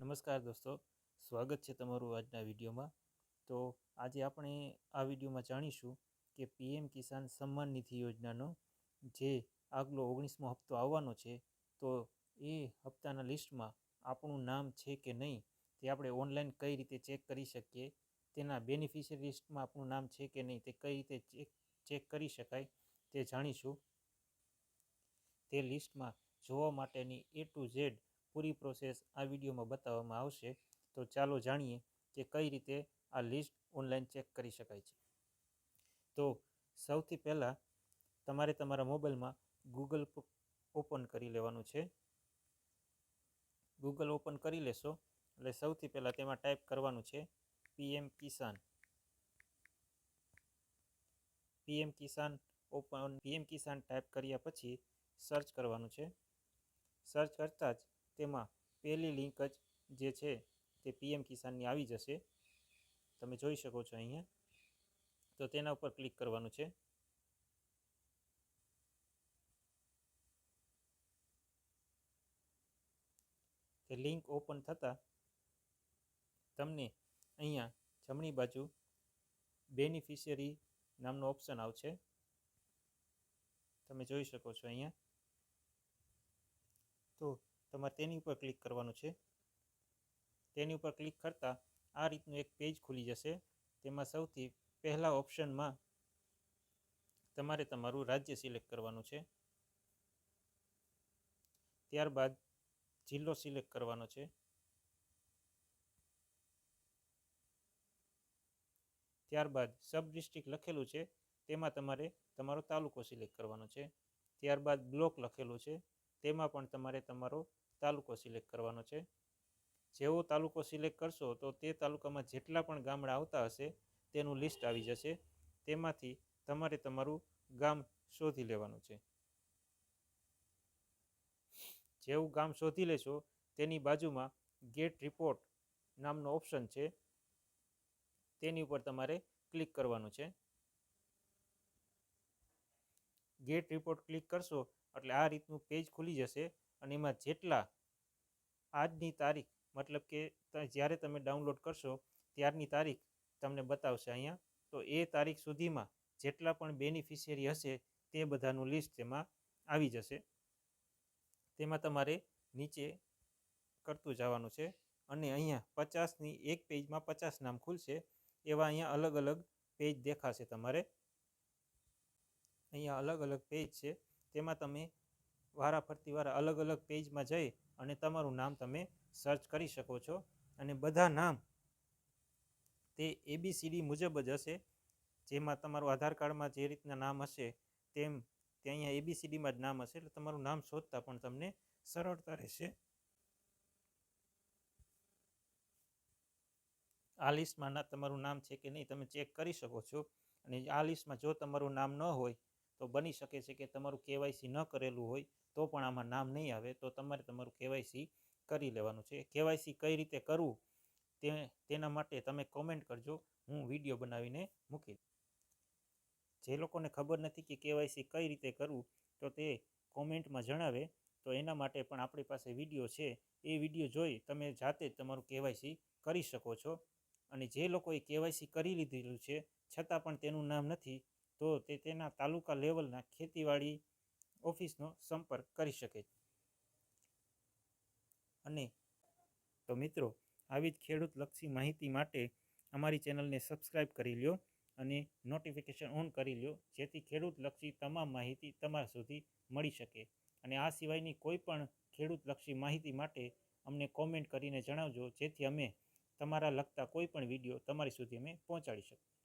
નમસ્કાર દોસ્તો, સ્વાગત છે તમારું આજના વિડીયોમાં। તો આજે આપણે આ વિડીયોમાં જાણીશું કે પીએમ કિસાન સન્માન નિધિ યોજનાનો જે આગલો 19મો હપ્તો આવવાનો છે, તો એ હપ્તાના લિસ્ટમાં આપણું નામ છે કે નહીં તે આપણે ઓનલાઈન કઈ રીતે ચેક કરી શકીએ, તેના બેનિફિશિયરી લિસ્ટમાં આપણું નામ છે કે નહીં તે કઈ રીતે ચેક કરી શકાય તે જાણીશું। તે લિસ્ટમાં જોવા માટેની A to Z puri process આ વિડીયોમાં બતાવવામાં આવશે। તો ચાલો જાણીએ કે કઈ રીતે આ લિસ્ટ ઓનલાઈન ચેક કરી શકાય છે। તો સૌથી પહેલાં તમારે તમારા મોબાઈલમાં ગૂગલ ઓપન કરી લેવાનું છે। ગૂગલ ઓપન કરી લેશો એટલે સૌથી પહેલાં તેમાં ટાઈપ કરવાનું છે પીએમ કિસાન। પીએમ કિસાન ટાઈપ કર્યા પછી સર્ચ કરવાનું છે। સર્ચ કરતાં જ તેમાં પહેલી લિંક જ જે છે તે પીએમ કિસાનની આવી જશે, તમે જોઈ શકો છો અહીંયા। તો તેના ઉપર ક્લિક કરવાનું છે। તે લિંક ઓપન થતાં તમને અહીંયા જમણી બાજુ બેનિફિશિયરી નામનો ઓપ્શન આવશે, તમે જોઈ શકો છો અહીંયા। તો તમારે તેની ઉપર ક્લિક કરવાનું છે। તેની ઉપર ક્લિક કરતાં આ રીતનું એક પેજ ખુલી જશે। તેમાં સૌથી પહેલા ઓપ્શનમાં તમારે તમારું રાજ્ય સિલેક્ટ કરવાનું છે, ત્યારબાદ જિલ્લો સિલેક્ટ કરવાનો છે, ત્યારબાદ સબ ડિસ્ટ્રિક્ટ લખેલું છે તેમાં તમારે તમારો તાલુકો સિલેક્ટ કરવાનો છે, ત્યારબાદ બ્લોક લખેલું છે તેમાં પણ તમારે તમારો તાલુકો સિલેક્ટ કરવાનો છે। જેવો તાલુકો સિલેક્ટ કરશો તો તે તાલુકામાં જેટલા પણ ગામડા આવતા હશે તેનું લિસ્ટ આવી જશે, તેમાંથી તમારે તમારું ગામ શોધી લેવાનું છે। જેવું ગામ શોધી લેશો તેની બાજુમાં ગેટ રિપોર્ટ નામનો ઓપ્શન છે, તેની ઉપર તમારે ક્લિક કરવાનું છે। ગેટ રિપોર્ટ ક્લિક કરશો એટલે આ રીતનું પેજ ખુલી જશે અને એમાં જેટલા આજની તારીખ મતલબ કે જ્યારે તમે ડાઉનલોડ કરશો ત્યારની તારીખ તમને બતાવશે અહીંયા। તો એ તારીખ સુધીમાં જેટલા પણ બેનિફિશિયરી હશે તે બધાનું લિસ્ટ તેમાં આવી જશે। તેમાં તમારે નીચે કરતું જવાનું છે અને અહીંયા 50ની એક પેજમાં 50 નામ ખુલશે, એવા અહીંયા અલગ અલગ પેજ દેખાશે તમારે। અહીંયા અલગ અલગ પેજ છે, તેમાં તમે વારાફરતી અલગ અલગ પેજમાં જઈ અને તમારું નામ તમે સર્ચ કરી શકો છો। અને બધા નામ તે ABCD મુજબ જ હશે, જેમાં તમારું આધાર કાર્ડમાં જે રીતના નામ હશે તેમ તે અહીંયા ABCDમાં જ નામ હશે, એટલે તમારું નામ શોધતા પણ તમને સરળતા રહેશે। આ લિસ્ટમાં તમારું નામ છે કે નહીં તમે ચેક કરી શકો છો। અને આ લિસ્ટમાં જો તમારું નામ ન હોય તો બની શકે છે કે તમારું કેવાયસી ન કરેલું હોય તો પણ આમાં નામ નહીં આવે, તો તમારે તમારું કેવાયસી કરી લેવાનું છે। કેવાયસી કઈ રીતે કરવું તેના માટે તમે કોમેન્ટ કરજો, હું વિડીયો બનાવીને મૂકીશ। જે લોકોને ખબર નથી કે કેવાયસી કઈ રીતે કરવું તો તે કોમેન્ટમાં જણાવે, તો એના માટે પણ આપણી પાસે વિડીયો છે, એ વિડીયો જોઈ તમે જાતે જ તમારું કેવાયસી કરી શકો છો। અને જે લોકોએ કેવાયસી કરી લીધેલું છે છતાં પણ તેનું નામ નથી, તો તે તેના તાલુકા લેવલના ખેતીવાડી ઓફિસનો સંપર્ક કરી શકે। અને તો મિત્રો, આવી જ ખેડૂતલક્ષી માહિતી માટે અમારી ચેનલને સબસ્ક્રાઈબ કરી લ્યો અને નોટિફિકેશન ઓન કરી લ્યો, જેથી ખેડૂતલક્ષી તમામ માહિતી તમારા સુધી મળી શકે। અને આ સિવાયની કોઈ પણ ખેડૂતલક્ષી માહિતી માટે અમને કોમેન્ટ કરીને જણાવજો, જેથી અમે તમારા લગતા કોઈ પણ વિડીયો તમારી સુધી અમે પહોંચાડી શકીએ।